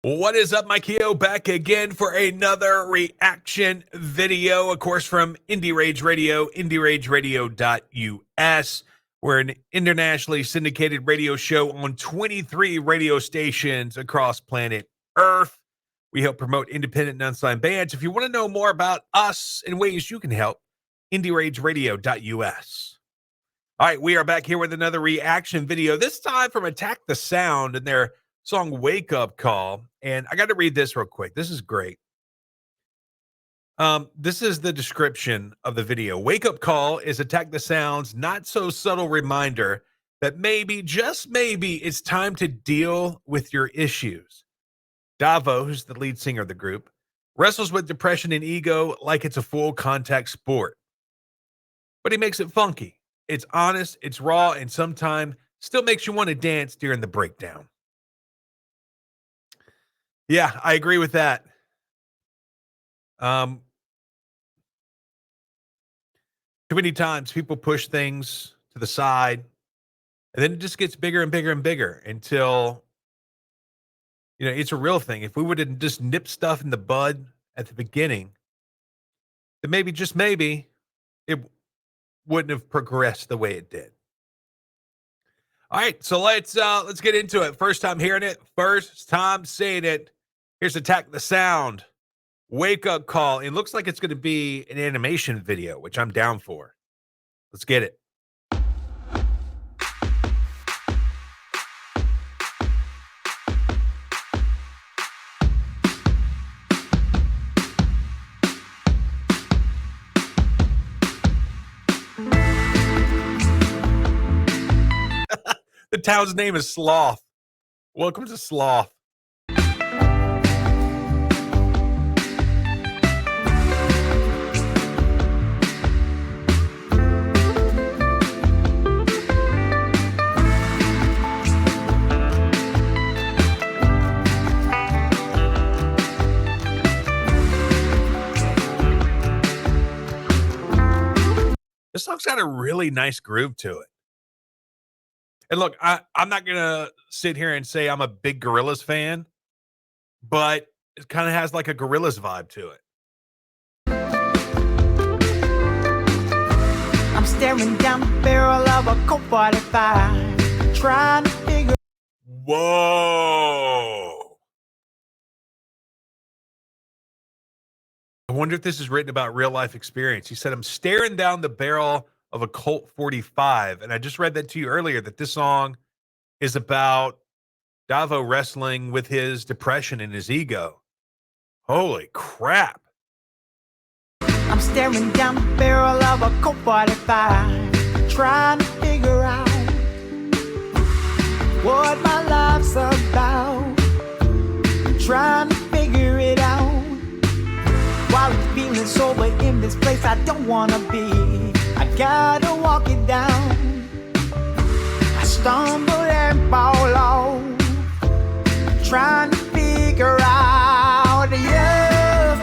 What is up, Mikey O? Back again for another reaction video, of course, from Indie Rage Radio, indierageradio.us. We're an internationally syndicated radio show on 23 radio stations across planet Earth. We help promote independent and unsigned bands. If you want to know more about us and ways you can help, indierageradio.us. All right, we are back here with another reaction video, this time from Attack the Sound and their song Wake Up Call. And I got to read this real quick. This is great. This is the description of the video. Wake Up Call is Attack the Sound's not so subtle reminder that maybe, just maybe, it's time to deal with your issues. Davo, who's the lead singer of the group, wrestles with depression and ego like it's a full contact sport. But he makes it funky. It's honest, it's raw, and sometimes still makes you want to dance during the breakdown. Yeah, I agree with that. Too many times people push things to the side, and then it just gets bigger and bigger and bigger until, you know, it's a real thing. If we would have just nipped stuff in the bud at the beginning, then maybe, just maybe, it wouldn't have progressed the way it did. All right, so let's get into it. First time hearing it, first time saying it. Here's Attack the Sound, Wake Up Call. It looks like it's going to be an animation video, which I'm down for. Let's get it. The town's name is Sloth. Welcome to Sloth. This song's got a really nice groove to it. And look, I'm not going to sit here and say I'm a big Gorillaz fan, but it kind of has like a Gorillaz vibe to it. I'm staring down the barrel of a Colt 45, trying to figure. Whoa. I wonder if this is written about real life experience. He said, I'm staring down the barrel of a Colt 45. And I just read that to you earlier, that this song is about Davo wrestling with his depression and his ego. Holy crap. I'm staring down the barrel of a Colt 45, trying to figure out what my life's about. I'm trying to figure it out. While I'm feeling sober in this place I don't wanna be, I gotta walk it down. I stumble and fall off, trying to figure out, yeah.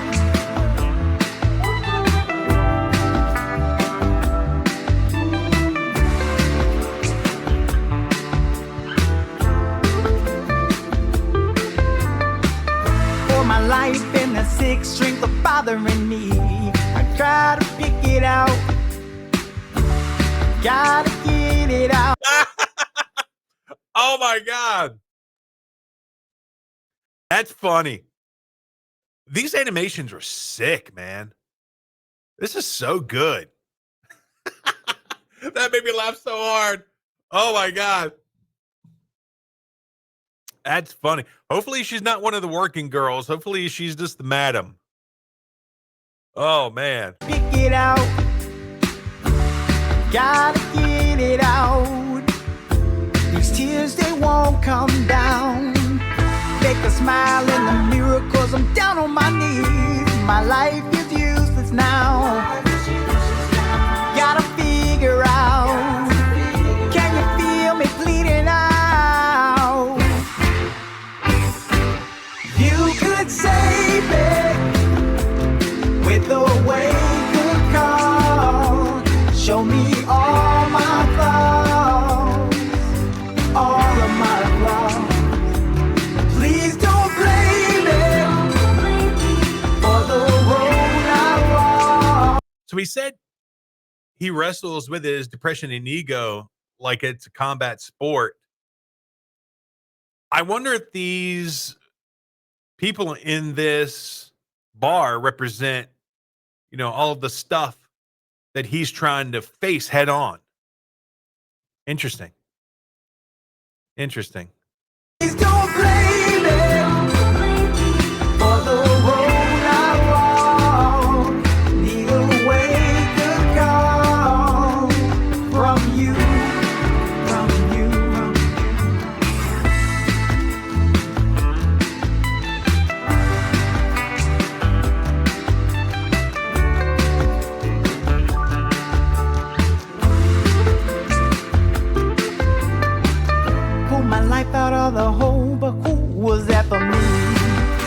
For my life in the sixth string for bothering me, I try to pick it out. Gotta get it out. Oh my God. That's funny. These animations are sick, man. This is so good. That made me laugh so hard. Oh my God. That's funny. Hopefully she's not one of the working girls. Hopefully she's just the madam. Oh man. Pick it out. Gotta get it out. These tears, they won't come down. Make a smile in the mirror, cause I'm down on my knees. My life is useless now. Gotta figure out. Can you feel me bleeding out? You could save me with a wake-up call. Show me all my flaws, all of my flaws. Please don't blame So he said he wrestles with his depression and ego like it's a combat sport. I wonder if these people in this bar represent, all of the stuff that he's trying to face head on. Interesting. Interesting. Please don't blame me for the road I walk. Need a wake-up call from you, from you. Pull my life out of the hole, but who was that for me?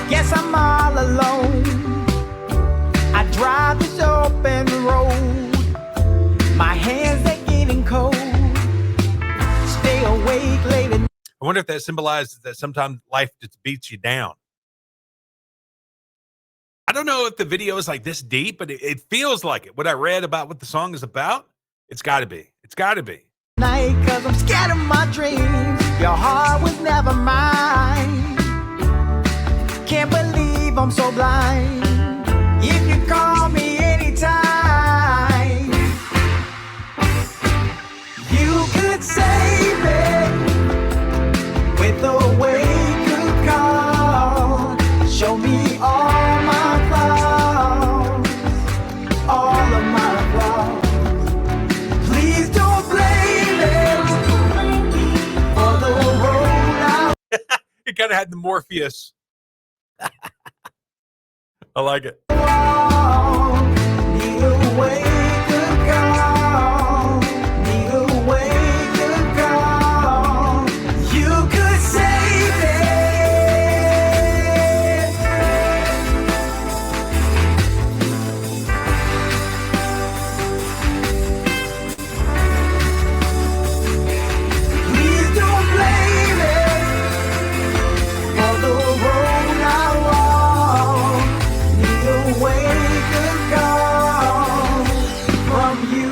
Guess I'm all alone. I drive this open road. My hands are getting cold. Stay awake late at I wonder if that symbolizes that sometimes life just beats you down. I don't know if the video is like this deep, but it feels like it. What I read about what the song is about, it's got to be. It's got to be. night, 'cause I'm scared of my dreams. Your heart was never mine. Can't believe I'm so blind. If you call me anytime, you could save me with a wake-up call. Show me all my flaws, all of my flaws. Please don't blame me for the road I It kind of had the Morpheus. I like it. walk. Need a wake-up call. Need a wake-up call. You could save me. Please don't blame me for the road I walk. Need a wake-up call from you.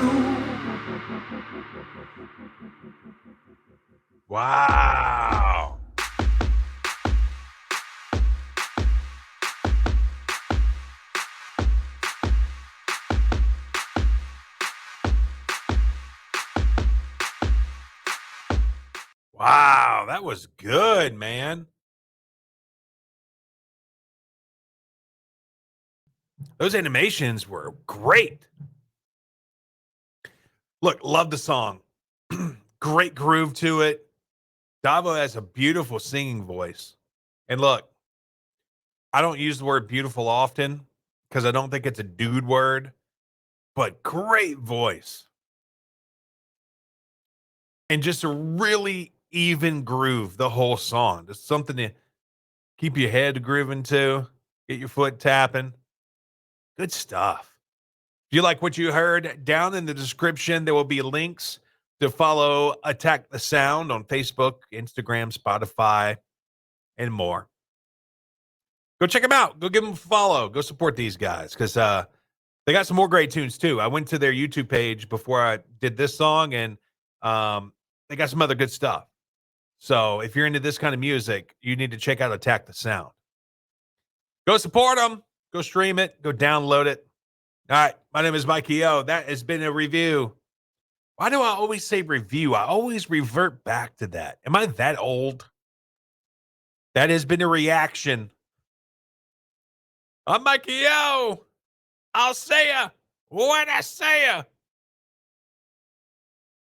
Wow. Wow, that was good, man. Those animations were great. Look, love the song. Great groove to it. Davo has a beautiful singing voice. And look, I don't use the word beautiful often because I don't think it's a dude word, but great voice. And just a really even groove the whole song. Just something to keep your head grooving to, get your foot tapping. Good stuff. If you like what you heard, down in the description, there will be links to follow Attack the Sound on Facebook, Instagram, Spotify, and more. Go check them out. Go give them a follow. Go support these guys because they got some more great tunes too. I went to their YouTube page before I did this song, and they got some other good stuff. So if you're into this kind of music, you need to check out Attack the Sound. Go support them. Go stream it. Go download it. All right. My name is Mikey O. That has been a review. Why do I always say review? I always revert back to that. Am I that old? That has been a reaction. I'm Mikey O. I'll see ya when I see ya.